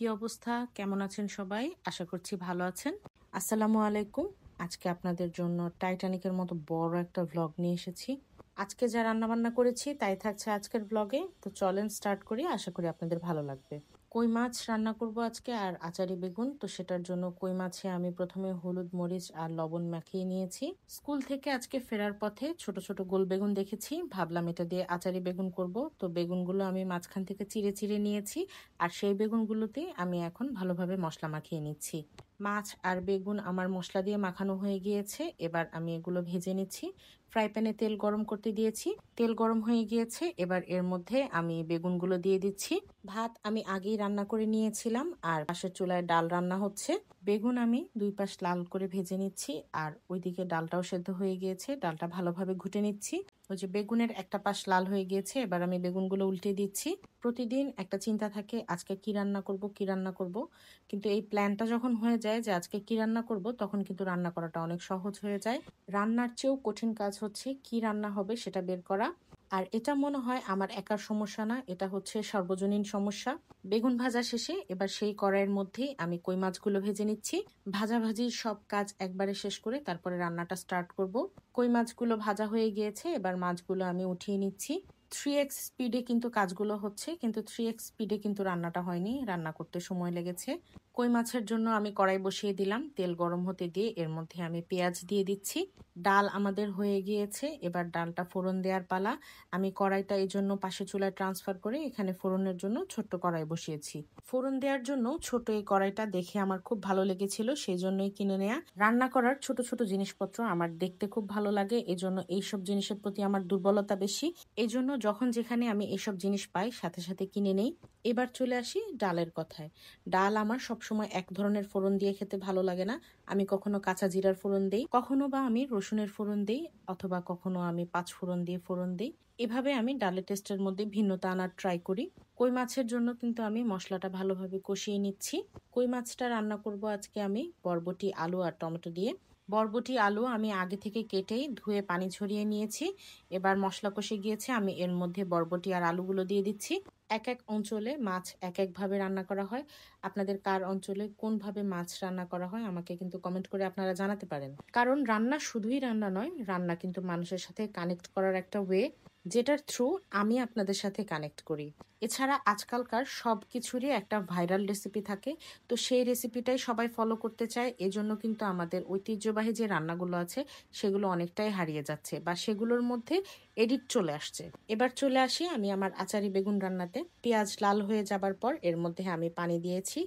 কি অবস্থা? কেমন আছেন সবাই? আশা করছি ভালো আছেন। আসসালামু আলাইকুম। আজকে আপনাদের জন্য টাইটানিকের মতো বড় একটা ভ্লগ নিয়ে এসেছি। আজকে যা রান্নাবান্না করেছি তাই থাকছে আজকের ভ্লগে। তো চলেন স্টার্ট করি, আশা করি আপনাদের ভালো লাগবে। কই মাছ রান্না করব আজকে আর আচারি বেগুন। তো সেটার জন্য কই মাছে আমি প্রথমে হলুদ মরিচ আর লবণ মাখিয়ে নিয়েছি। স্কুল থেকে আজকে ফেরার পথে ছোট ছোট গোল বেগুন দেখেছি, ভাবলাম এটা দিয়ে আচারি বেগুন করব। তো বেগুনগুলো আমি মাঝখান থেকে চিড়ে চিড়ে নিয়েছি আর সেই বেগুনগুলোতে আমি এখন ভালোভাবে মশলা মাখিয়ে নিচ্ছি। মাছ আর বেগুন আমার মশলা দিয়ে মাখানো হয়ে গিয়েছে, এবার আমি এগুলো ভেজে নিচ্ছি। ফ্রাই প্যানে তেল গরম করতে দিয়েছি, তেল গরম হয়ে গিয়েছে, এবার এর মধ্যে আমি বেগুনগুলো দিয়ে দিচ্ছি। ভাত আমি আগেই রান্না করে নিয়েছিলাম আর পাশের চুলায় ডাল রান্না হচ্ছে। বেগুন আমি দুই পাশ লাল করে ভেজে নিচ্ছি আর ওইদিকে ডালটাও সেদ্ধ হয়ে গিয়েছে, ডালটা ভালোভাবে ঘুটে নিচ্ছি। ওই যে বেগুনের একটা পাশ লাল হয়ে গিয়েছে, এবার আমি বেগুনগুলো উল্টে দিচ্ছি। প্রতিদিন একটা চিন্তা থাকে আজকে কি রান্না করব কি রান্না করব, কিন্তু এই প্ল্যানটা যখন হয়ে যায় যে আজকে কি রান্না করব, তখন কিন্তু রান্না করাটা অনেক সহজ হয়ে যায়। রান্নার চেয়েও কঠিন কাজ হচ্ছে কি রান্না হবে সেটা বের করা। আর এটা মনে হয় আমার একার সমস্যা না, এটা হচ্ছে সর্বজনীন সমস্যা। বেগুন ভাজা শেষে এবার সেই কড়াইয়ের মধ্যেই আমি কই মাছগুলো ভেজে নিচ্ছি। ভাজাভাজির সব কাজ একবারে শেষ করে তারপরে রান্নাটা স্টার্ট করব। কই মাছগুলো ভাজা হয়ে গিয়েছে, এবার মাছগুলো আমি উঠিয়ে নিচ্ছি। 3x স্পিডে কিন্তু কাজগুলো হচ্ছে, কিন্তু 3x স্পিডে কিন্তু রান্নাটা হয়নি, রান্না করতে সময় লেগেছে। কই মাছের জন্য আমি কড়াই বসিয়ে দিলাম, তেল গরম হতে দিয়ে এর মধ্যে আমি পেঁয়াজ দিয়ে দিচ্ছি। ডাল আমাদের হয়ে গিয়েছে, এবার ডালটা ফোড়ন দেওয়ার পালা। আমি কড়াইটা এই জন্য পাশে চুলায় ট্রান্সফার করে এখানে ফোড়নের জন্য ছোট্ট কড়াই বসিয়েছি। ফোড়ন দেওয়ার জন্য ছোট এই কড়াইটা দেখে আমার খুব ভালো লেগেছিল, সেই জন্যই কিনে নেয়া। রান্না করার ছোট ছোট জিনিসপত্র আমার দেখতে খুব ভালো লাগে, এজন্য এইসব জিনিসের প্রতি আমার দুর্বলতা বেশি। এজন্য যখন যেখানে আমি এইসব জিনিস পাই সাথে সাথে কিনে নেই। এবার চলে আসি ডালের কথায়। ডাল আমার সবসময় এক ধরনের ফোড়ন দিয়ে খেতে ভালো লাগে না। আমি কখনো কাঁচা জিরার ফোড়ন দেই, কখনো বা আমি রসুনের ফোড়ন দেই, অথবা কখনো আমি পাঁচ ফোড়ন দিয়ে ফোড়ন দেই। এভাবে আমি ডালের টেস্টের মধ্যে ভিন্নতা আনার ট্রাই করি। কই মাছের জন্য কিন্তু আমি মশলাটা ভালোভাবে কষিয়ে নিচ্ছি। কই মাছটা রান্না করব আজকে আমি বরবটি, আলু আর টমেটো দিয়ে। বরবটি আলু আমি আগে থেকে কেটেই ধুয়ে পানি ঝরিয়ে নিয়েছি। এবার মশলা কষে গিয়েছে, আমি এর মধ্যে বরবটি আর আলুগুলো দিয়ে দিচ্ছি। এক এক অঞ্চলে মাছ এক একভাবে রান্না করা হয়। আপনাদের কার অঞ্চলে কোনভাবে মাছ রান্না করা হয় আমাকে কিন্তু কমেন্ট করে আপনারা জানাতে পারেন। কারণ রান্না শুধুই রান্না নয়, রান্না কিন্তু মানুষের সাথে কানেক্ট করার একটা ওয়ে, যেটার থ্রু আমি আপনাদের সাথে কানেক্ট করি। এছাড়া আজকালকার সব কিছুরই একটা ভাইরাল রেসিপি থাকে, তো সেই রেসিপিটাই সবাই ফলো করতে চায়। এজন্য কিন্তু আমাদের ঐতিহ্যবাহী যে রান্নাগুলো আছে সেগুলো অনেকটাই হারিয়ে যাচ্ছে বা সেগুলোর মধ্যে এডিট চলে আসছে। এবার চলে আসি আমি আমার আচারি বেগুন রান্নাতে। পেঁয়াজ লাল হয়ে যাবার পর এর মধ্যে আমি পানি দিয়েছি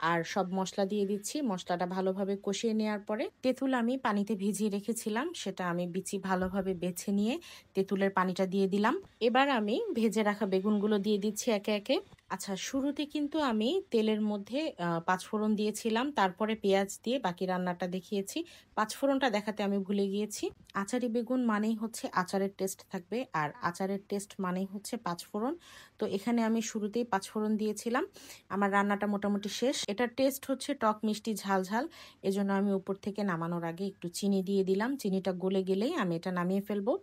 আর সব মশলা দিয়ে দিচ্ছি। মশলাটা ভালোভাবে কষিয়ে নেওয়ার পরে তেঁতুল আমি পানিতে ভিজিয়ে রেখেছিলাম, সেটা আমি বিচি ভালোভাবে বেছে নিয়ে তেঁতুলের পানিটা দিয়ে দিলাম। এবার আমি ভেজে রাখা বেগুনগুলো দিয়ে দিচ্ছি একে একে। আচ্ছা, শুরুতে কিন্তু আমি তেলের মধ্যে পাঁচফোড়ন দিয়েছিলাম, তারপরে পেঁয়াজ দিয়ে বাকি রান্নাটা দেখিয়েছি। পাঁচফোড়নটা দেখাতে আমি ভুলে গিয়েছি। আচারি বেগুন মানেই হচ্ছে আচারের টেস্ট থাকবে, আর আচারের টেস্ট মানেই হচ্ছে পাঁচফোড়ন। তো এখানে আমি শুরুতেই পাঁচফোড়ন দিয়েছিলাম। আমার রান্নাটা মোটামুটি শেষ। এটার টেস্ট হচ্ছে টক মিষ্টি ঝাল ঝাল, এজন্য আমি উপর থেকে নামানোর আগে একটু চিনি দিয়ে দিলাম। চিনিটা গলে গেলেই আমি এটা নামিয়ে ফেলবো।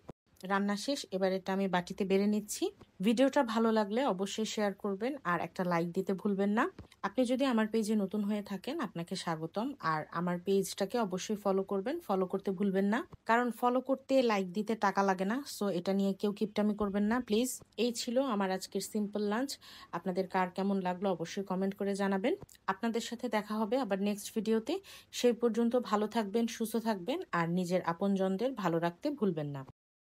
রান্না শেষ, এবার এটা আমি বাটিতে বেড়ে নিচ্ছি। ভিডিওটা ভালো লাগলে অবশ্যই শেয়ার করবেন আর একটা লাইক দিতে ভুলবেন না। আপনি যদি আমার পেজে নতুন হয়ে থাকেন আপনাকে স্বাগতম, আর আমার পেজটাকে অবশ্যই ফলো করবেন, ফলো করতে ভুলবেন না। কারণ ফলো করতে লাইক দিতে টাকা লাগে না, সো এটা নিয়ে কেউ কিপটামি করবেন না প্লিজ। এই ছিল আমার আজকের সিম্পল লাঞ্চ। আপনাদের কার কেমন লাগলো অবশ্যই কমেন্ট করে জানাবেন। আপনাদের সাথে দেখা হবে আবার নেক্সট ভিডিওতে। সেই পর্যন্ত ভালো থাকবেন, সুস্থ থাকবেন আর নিজের আপনজনদের ভালো রাখতে ভুলবেন না।